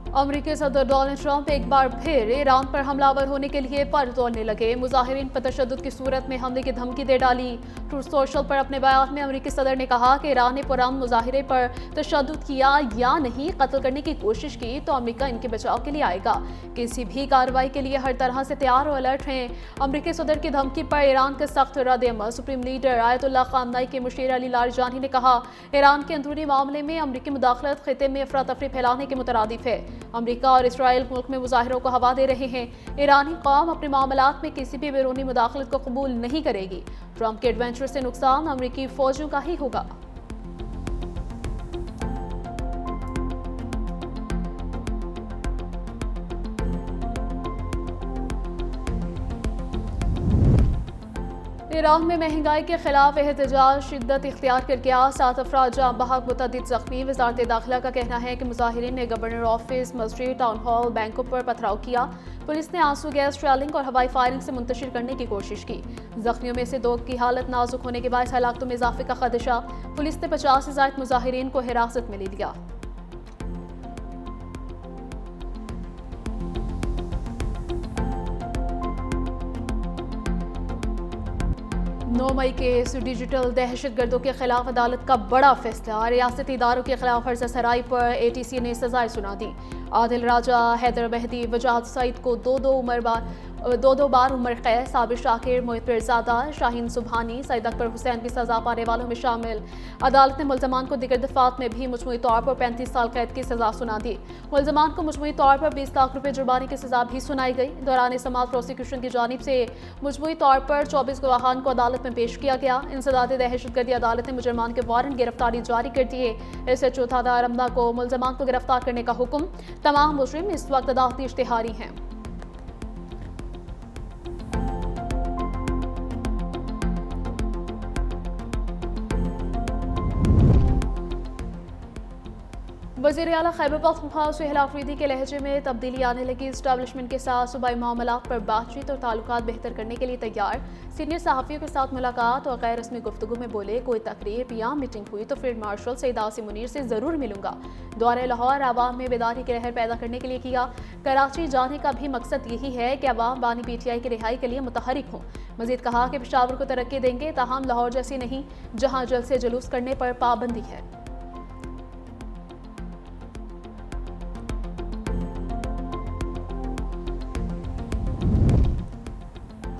अमेरिकी सदर Donald Trump एक बार फिर ईरान पर हमलावर होने के लिए पर तोड़ने लगे। मुजाहिरीन पर तशद्दुद की सूरत में हमले की धमकी दे डाली। ट्रूथ सोशल पर अपने बयान में अमेरिकी सदर ने कहा कि ईरान ने पुरअमन मुजाहिरे पर तशद्दुद किया या नहीं कत्ल करने की कोशिश की तो अमेरिका इनके बचाव के लिए आएगा। किसी भी कार्रवाई के लिए हर तरह से तैयार और अलर्ट हैं। अमेरिकी सदर की धमकी पर ईरान के सख्त रद्द-ए-अमल। सुप्रीम लीडर आयतुल्लाह खामनई के मुशीर अली लारजानी ने कहा, ईरान के अंदरूनी मामले में अमेरिकी मुदाखलत खिते में अफरा तफरी फैलाने के मुतरादिफ है। अमेरिका और इसराइल मुल्क में मुजाहिरों को हवा दे रहे हैं। ईरानी कौम अपने मामलात में किसी भी बैरूनी मुदाखलत को कबूल नहीं करेगी। ट्रंप के एडवेंचर से नुकसान अमेरिकी फौजियों का ही होगा। ईरान में महंगाई के खिलाफ एहतजाज शिद्दत इख्तियार कर गया। 7 अफराद जाँ बहक मुतअद्दिद जख्मी। वज़ारत दाखिला का कहना है कि मुजाहिरीन ने गवर्नर ऑफिस, मस्जिद, टाउन हॉल, बैंकों पर पथराव किया। पुलिस ने आंसू गैस ट्रेलिंग और हवाई फायरिंग से मुंतशिर करने की कोशिश की। जख्मियों में से 2 की हालत नाजुक होने के बायस हलाकतों में इजाफे का खदशा। पुलिस ने 50 से ज़ायद मुजाहिरीन को हिरासत में ले लिया। 9 मई के डिजिटल दहशतगर्दों के खिलाफ अदालत का बड़ा फैसला। रियासती इदारों के खिलाफ फर्जा सराई पर ATC ने सजाएं सुना दी। आदिल राजा, हैदर मेहदी, वजाहत सईद को दो बार उम्र कैद। साबिर शाकिर, मोहित पीरजादा, शाहीन सुबहानी, सईद अकबर हुसैन भी सजा पाने वालों में शामिल। अदालत ने मुल्जमान को दिगर दफात में भी मजमूई तौर पर 35 साल कैद की सजा सुना दी। मुल्जमान को मजमूई तौर पर 20 लाख रुपए जुर्माने की सजा भी सुनाई गई। दौरान समाअत प्रोसिक्यूशन की जानिब से मजमूई तौर पर 24 गवाहान को अदालत में पेश किया गया। इंसदाद दहशतगर्दी अदालत ने मुजरमान के वारंट गिरफ्तारी जारी कर दिए। SHO थाना रमदा को मुल्जमान को गिरफ्तार करने का हुक्म। तमाम मुजरिम इस वक्त अदालती इश्तिहारी हैं। वज़ीर आला खैबर पख्तूनख्वा सुहेल आफरीदी के लहजे में तब्दीली आने लगी। इस्टेब्लिशमेंट के साथ सूबाई मामलात पर बातचीत और ताल्लुकात बेहतर करने के लिए तैयार। सीनियर सहाफ़ियों के साथ मुलाकात और गैर रस्मी गुफ्तगू में बोले, कोई तकरीर या मीटिंग हुई तो फील्ड मार्शल सईद आसिम मुनीर से ज़रूर मिलूंगा। दौरे लाहौर आवाम में बेदारी की लहर पैदा करने के लिए किया। कराची जाने का भी मकसद यही है कि अवाम बानी PTI की रिहाई के लिए मुतहरिक हों। मजीद कहा कि पेशावर को तरक्की देंगे, ताहम लाहौर जैसी नहीं जहाँ जल से जुलूस करने पर पाबंदी है।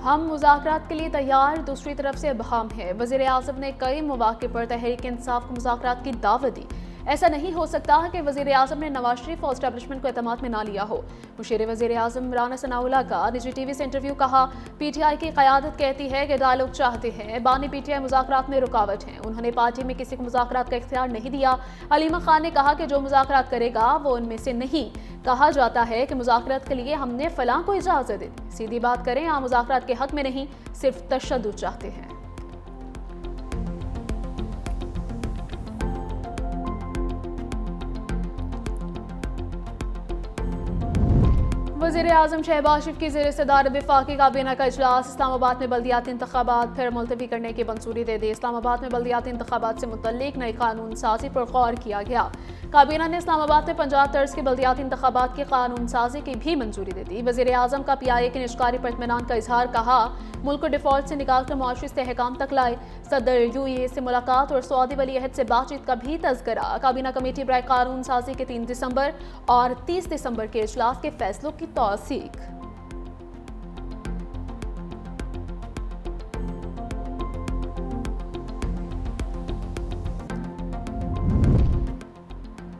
हम मुज़ाकरात के लिए तैयार, दूसरी तरफ से अबहम है। वज़ीर आज़म ने कई मौक़े पर तहरीक इंसाफ को मुज़ाकरात की दावत दी। ऐसा नहीं हो सकता कि वज़ीर आज़म ने नवाज शरीफ और एस्टेब्लिशमेंट को एतमाद में ना लिया हो। मुशीर वज़ीर आज़म राना सनाउल्लाह का निजी TV से इंटरव्यू। कहा, PTI की क़यादत कहती है कि डायलॉग चाहते हैं, बानी PTI मुज़ाकरात में रुकावट हैं। उन्होंने पार्टी में किसी को मुज़ाकरात का इख्तियार नहीं दिया। अलीमा खान ने कहा कि जो मुज़ाकरात करेगा वो उनमें से नहीं। कहा जाता है कि मुज़ाकरात के लिए हमने फलां को इजाज़त दी। सीधी बात करें, आप मुज़ाकरात के हक में नहीं, सिर्फ तशद्दुद चाहते हैं। वज़ीर आज़म शहबाज शरीफ की ज़ेर सदारत वफाकी काबीना का इजलास। इस्लामाबाद में बल्दियाती इंतखाबात फिर मुलतवी करने की मंजूरी दे दी। इस्लामाबाद में बल्दियाती इंतखाबात से मुतल्लिक नई कानून साजी पर गौर किया गया। काबीना ने इस्लामाबाद में पंजाब तर्ज के बल्दियाती इंतखाबात की कानून साजी की भी मंजूरी दे दी। वज़ीर आज़म का PIA की निष्कारी पर इत्मीनान का इजहार। कहा, मुल्क को डिफॉल्ट से निकाल कर मुआशी इस्तेहकाम तक लाए। सदर UAE से मुलाकात और सऊदी वली अहद से बातचीत का भी तज़किरा। काबीना कमेटी बराए कानून साजी के 3 दिसंबर और 30 दिसंबर के इजलास के फैसलों की तौसीक।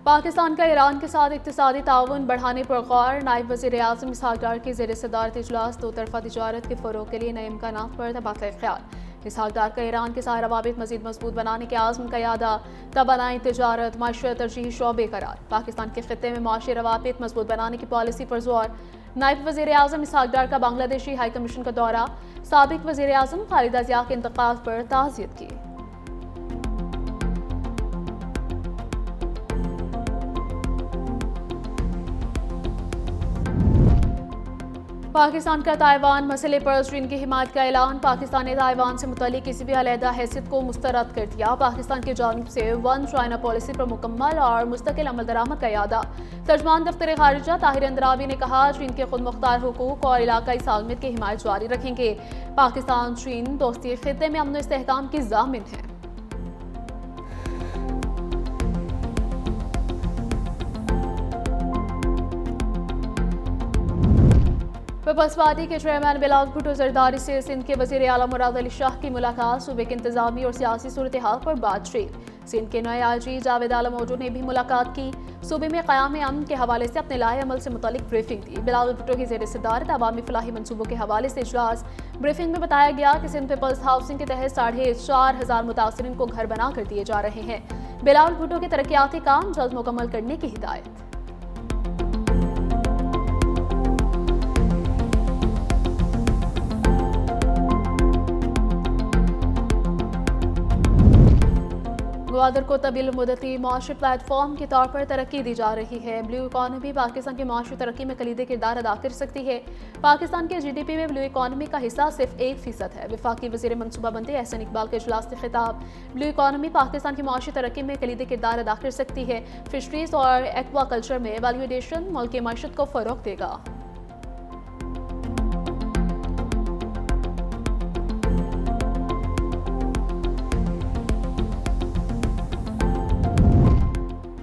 पाकिस्तान का ईरान के साथ इक़्तिसादी ताउन बढ़ाने पर गौर। नायब वज़ीर आज़म इसहाक़ डार की ज़ेर सदारत इजलास। 2 तरफ़ा तिजारत के फ़रोग़ के लिए नए इम्कानात पर तबादला ख्याल। इसहाक़ डार का ईरान के साथ रवाबित मज़ीद मजबूत बनाने के आज़म का यादा। तवानाई, तिजारत, माशरत तरजीही शोबे करार। पाकिस्तान के ख़ित्ते में माशी रवाबित मजबूत बनाने की पॉलिसी पर जोर। नायब वज़ीर आज़म इसहाक़ डार का बांग्लादेशी हाई कमीशन का दौरा। साबिक़ वज़ीर आज़म खालिदा ज़िया के इंतकाल पर ताज़ियत की। पाकिस्तान का ताइवान मसले पर चीन की हिमायत का ऐलान। पाकिस्तान ने ताइवान से मुताल्लिक किसी भी अलहदा हैसियत को मुस्तरद कर दिया। पाकिस्तान की जानिब से वन चाइना पॉलिसी पर मुकम्मल और मुस्तकिल अमल दरामद का यादा। तर्जमान दफ्तर खारिजा ताहिर अंद्राबी ने कहा, चीन के खुद मुख्तार हुकूक और इलाकाई सालमियत की हिमायत जारी रखेंगे। पाकिस्तान चीन दोस्ती खित्ते में अमन इस्तेहकाम की ज़ामिन है। पीपल्स पार्टी के चेयरमैन बिलावल भुट्टो जरदारी से सिंध के वजीर आला मुराद अली शाह की मुलाकात। सूबे की इंतजामी और सियासी सूरत हाल पर बातचीत। सिंध के नए आईजी जावेद आलम ओजो ने भी मुलाकात की। सूबे में क़याम अमन के हवाले से अपने लाए अमल से मुतालिक ब्रीफिंग दी। बिलावल भुट्टो की ज़ेर सदारत अवामी फलाही मनसूबों के हवाले से इजलास। ब्रीफिंग में बताया गया कि सिंध पीपल्स हाउसिंग के तहत 4,500 मुतासरीन को घर बना कर दिए जा रहे हैं। बिलावल भुट्टो के तरक्याती काम जल्द मुकम्मल करने की हिदायत। ग्वादर को तवील मुद्दती माशी प्लेटफॉर्म के तौर पर तरक्की दी जा रही है। ब्लू इकॉनमी पाकिस्तान की माशी तरक्की में कलीदी किरदार अदा कर सकती है। पाकिस्तान के GDP में ब्लू इकॉनमी का हिस्सा सिर्फ 1% है। वफाकी वज़ीर मनसूबाबंदी एहसन इकबाल के इजलास से खिताब। ब्लू इकॉनमी पाकिस्तान की माशी तरक्की में कलीदी किरदार अदा कर सकती है। फिशरीज और एक्वा कल्चर में वैल्यू एडिशन मुल्क की मईशत को फ़रोग़ देगा।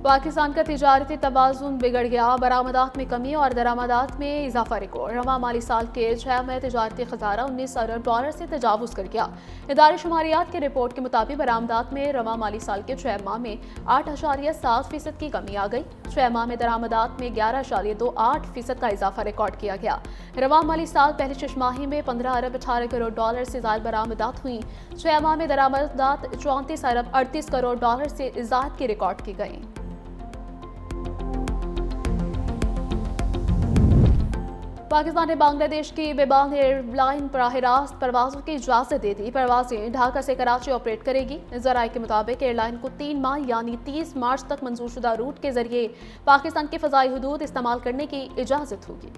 पाकिस्तान का तिजारती तवाज़ुन बिगड़ गया। बरामदात में कमी और दरामदात में इजाफा रिकॉर्ड। रवा माली साल के 6 में तिजारती खजाना 19 अरब डॉलर से तजावुज़ कर गया। इदारे शुमारियात की रिपोर्ट के मुताबिक बरामदात में रवा माली साल के 6 माह में 8.7% की कमी आ गई। 6 माह में दरामदात में 11.28% का इजाफा रिकॉर्ड किया गया। रवा माली साल पहले 6 माही में 15 अरब 18 करोड़ डॉलर से ज़ायद बरामदात हुई। 6 माह में दरामदात 34 अरब 38 करोड़ डॉलर से ज़ायद की रिकॉर्ड की गई। पाकिस्तान ने बांग्लादेश की बेबांग एयरलाइन बराह रास्त परवाज़ों की इजाज़त दे दी। परवाज़ें ढाका से कराची ऑपरेट करेगी। ज़राए के मुताबिक एयरलाइन को 3 माह यानी 30 मार्च तक मंजूरशुदा रूट के जरिए पाकिस्तान की फ़ज़ाई हुदूद इस्तेमाल करने की इजाज़त होगी।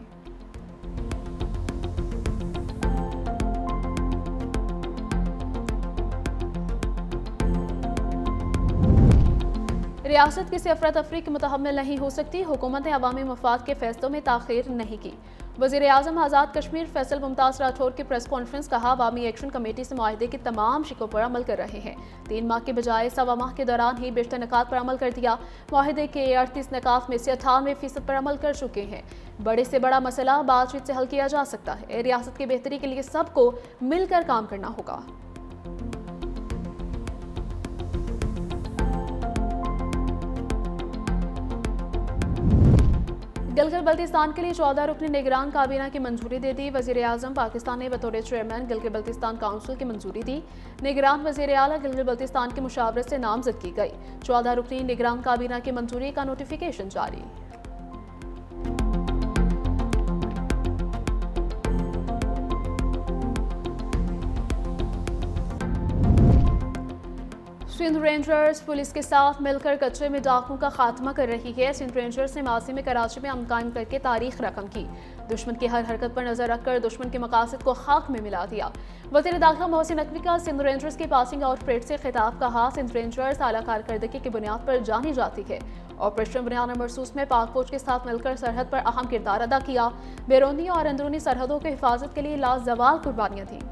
रियासत किसी अफरा तफरी की मुतहम्मिल नहीं हो सकती। हुकूमत ने अवामी मफाद के फैसलों में ताख़ीर नहीं की। वज़ीर आज़म आज़ाद कश्मीर फैसल मुमताज़ राठौर की प्रेस कॉन्फ्रेंस। कहा, अवामी एक्शन कमेटी से मुआहदे की तमाम शिकों पर अमल कर रहे हैं। 3 माह के बजाय 1.25 माह के दौरान ही बेशतर निकात पर अमल कर दिया। मुआहदे के 38 निकात में से 98% पर अमल कर चुके हैं। बड़े से बड़ा मसला बातचीत से हल किया जा सकता है। रियासत की बेहतरी के लिए सबको मिलकर काम करना होगा। गिलगित बल्तिस्तान के लिए 14 रुकनी निगरान काबीना की मंजूरी दे दी। वज़ीर आज़म पाकिस्तान ने बतौर चेयरमैन गिलगित बल्तिस्तान काउंसिल की मंजूरी दी। निगरान वज़ीर आला गिलगित बल्तिस्तान की मुशावरत से नामजद की गई। 14 रुकनी निगरान काबीना की मंजूरी का नोटिफिकेशन जारी। सिंध रेंजर्स पुलिस के साथ मिलकर कच्चे में डाकुओं का खात्मा कर रही है। सिंध रेंजर्स ने माजी में कराची में अमन कायम करके तारीख रकम की। दुश्मन की हर हरकत पर नजर रखकर दुश्मन के मकासद को खाक में मिला दिया। वज़ीर दाखिला मोहसिन नकवी का सिंध रेंजर्स की पासिंग आउट परेड से खिताब। कहा, सिंध रेंजर्स आला कारकर्दगी की बुनियाद पर जानी जाती है। ऑपरेशन बुनियाद मरसूस में पाक फौज के साथ मिलकर सरहद पर अहम किरदार अदा किया। बैरूनी और अंदरूनी सरहदों की हिफाजत के लिए लाजवाल कुर्बानियां दी।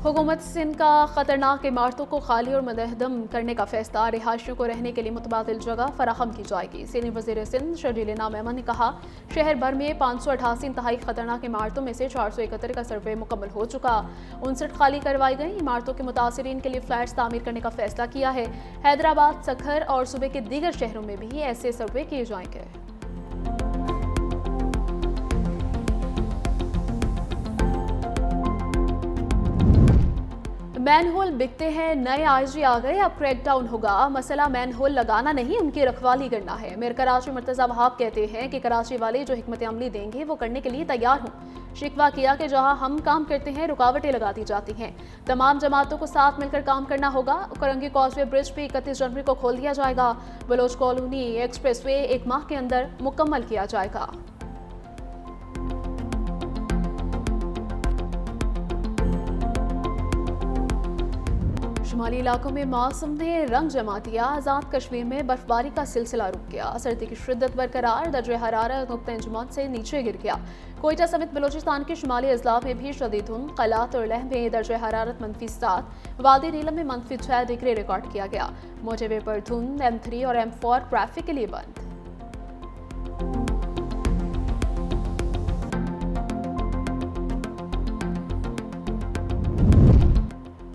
हुकूमत सिंध का खतरनाक इमारतों को खाली और मुनहदम करने का फैसला। रिहायशियों को रहने के लिए मुतबादिल जगह फराहम की जाएगी। सीनियर वज़ीर सिंध शर्जील इनाम अहमद ने कहा, शहर भर में 588 इंतहाई खतरनाक इमारतों में से 471 का सर्वे मुकम्मल हो चुका। 59 खाली करवाई गई। इमारतों के मुतासरीन के लिए फ्लैट्स तामीर करने का फैसला किया है। हैदराबाद, सखर और सूबे के दीगर शहरों में भी ऐसे सर्वे किए जाएंगे। मैनहोल बिकते हैं, नए आईजी आ गए, अब क्रैकडाउन होगा। मसला मैनहोल लगाना नहीं, उनकी रखवाली करना है। मेयर कराची मुर्तज़ा वहाब कहते हैं कि कराची वाले जो हिकमत अमली देंगे वो करने के लिए तैयार हों। शिकवा किया कि जहां हम काम करते हैं रुकावटें लगा दी जाती हैं। तमाम जमातों को साथ मिलकर काम करना होगा। करंगी कॉजवे ब्रिज भी 31 जनवरी को खोल दिया जाएगा। बलोच कॉलोनी एक्सप्रेसवे 1 माह के अंदर मुकम्मल किया जाएगा। शुमाली इलाकों में मौसम ने रंग जमा दिया। आज़ाद कश्मीर में बर्फबारी का सिलसिला रुक गया। सर्दी की शिद्दत बरकरार, दर्जे हरारत नुक्ते अंजुमन से नीचे गिर गया। कोयटा समेत बलोचिस्तान के शुमाली अजला में भी शदीद धुंध, कलात और लह में दर्जे हरारत -7, वादी नीलम में -6 डिग्री रिकॉर्ड किया गया। मोटेवे पर धुंध, M3 और M4 ट्रैफिक के लिए बंद।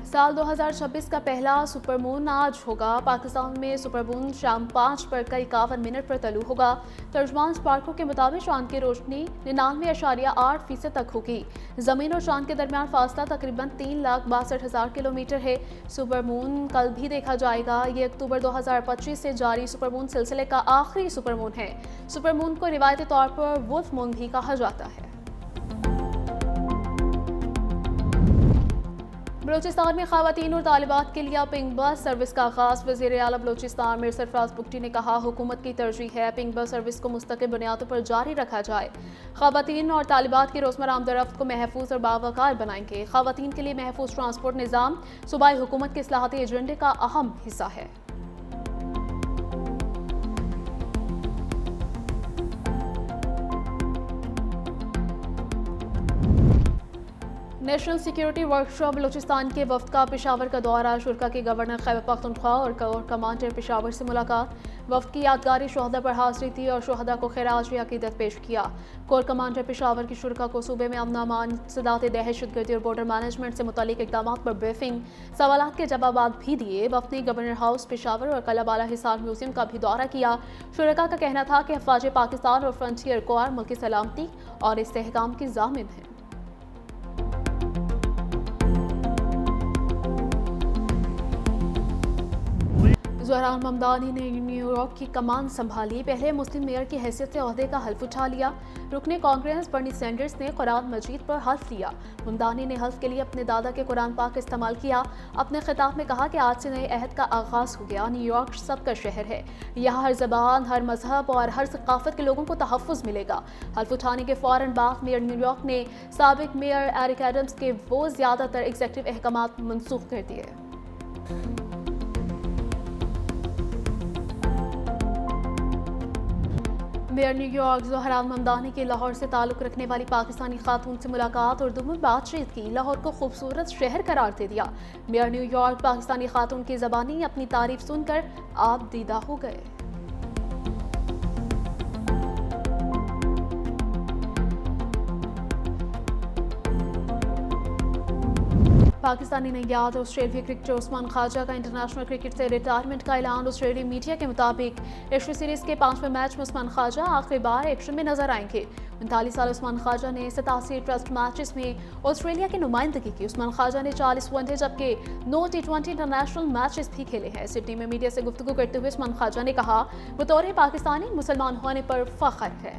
साल 2026 का पहला सुपरमून आज होगा। पाकिस्तान में सुपरमून शाम 5 बढ़कर 51 मिनट पर तलू होगा। तर्जमान स्पार्को के मुताबिक चांद की रोशनी 99.8% तक होगी। जमीन और चांद के दरमियान फासला तकरीबन 3,62,000 किलोमीटर है। सुपरमून कल भी देखा जाएगा। ये अक्टूबर 2025 से जारी सुपरमून सिलसिले का आखिरी सुपरमून है। सुपरमून को रिवायती तौर पर वुल्फ मून भी कहा जाता है। बलोचिस्तान में खवातीन और तालिबात के लिए पिंक बस सर्विस का आगाज। वज़ीर आला बलोचिस्तान मीर सरफराज बुगटी ने कहा, हुकूमत की तरजीह है पिंक बस सर्विस को मुस्तकिल बुनियादों पर जारी रखा जाए। खवातीन और तालिबात की रोजमर्रा आमदरफ्त को महफूज और बावकार बनाएंगे। खवातीन के लिए महफूज ट्रांसपोर्ट निज़ाम सूबाई हुकूमत के इस्लाहाती एजेंडे का अहम हिस्सा है। नेशनल सिक्योरिटी वर्कशॉप बलोचिस्तान के वफ्द का पेशावर का दौरा। शुरा के गवर्नर खैबर पख्तूनख्वा और कोर कमांडर पेशावर से मुलाकात। वफ्द की यादगारी शोहदा पर हाजिरी थी और शोहदा को खैराज अकीदत पेश किया। कोर कमांडर पेशावर की शुरा को सूबे में अमन अमान, सदात दहशतगर्दी और बॉर्डर मैनेजमेंट से मुतालिक इकदाम पर ब्रीफिंग, सवालात के जवाब भी दिए। वफ्द ने गवर्नर हाउस पेशावर और कलाबाला हिसार म्यूजियम का भी दौरा किया। शुरका का कहना था कि अफवाज पाकिस्तान और फ्रंटियर कोर मुल्क की सलामती और इस्तेहकाम की जामिन है। ज़हरान ममदानी ने न्यूयॉर्क की कमान संभाली। पहले मुस्लिम मेयर की हैसियत से ओहदे का हल्फ उठा लिया। रुकने कांग्रेस बर्नी सैंडर्स ने कुरान मजीद पर हल्फ लिया। ममदानी ने हल्फ के लिए अपने दादा के कुरान पाक इस्तेमाल किया। अपने खिताब में कहा कि आज से नए अहद का आगाज हो गया। न्यूयॉर्क सबका शहर है। यहाँ हर जबान, हर मजहब और हर सकाफत के लोगों को तहफ़्फ़ुज़ मिलेगा। हल्फ उठाने के फ़ौरन बाद मेयर न्यूयॉर्क ने साबिक मेयर एरिक एडम्स के वो ज़्यादातर एग्जेक्टिव अहकामात मनसूख कर दिए। मेयर न्यूयॉर्क ज़हरान ममदानी के लाहौर से ताल्लुक़ रखने वाली पाकिस्तानी खातून से मुलाकात और उर्दू में बातचीत की। लाहौर को खूबसूरत शहर करार दे दिया। मेयर न्यूयॉर्क पाकिस्तानी खातून की ज़बानी अपनी तारीफ सुनकर आप दीदा हो गए। पाकिस्तानी नैयाद ऑस्ट्रेलिया क्रिकेटर उस्मान ख्वाजा का इंटरनेशनल क्रिकेट से रिटायरमेंट का ऐलान। ऑस्ट्रेलियाई मीडिया के मुताबिक एशिया सीरीज के 5वें मैच में उस्मान ख्वाजा आखिरी बार एक्शन में नजर आएंगे। 39 साल उस्मान ख्वाजा ने 87 टेस्ट मैचेस में ऑस्ट्रेलिया की नुमाइंदगी की। उस्मान ख्वाजा ने 40 वनडे जबकि 9 T20 इंटरनेशनल मैचेस भी खेले हैं। सिडनी में मीडिया से गुफ्तगू करते हुए उस्मान ख्वाजा ने कहा, बतौर पाकिस्तानी मुसलमान होने पर फख्र है।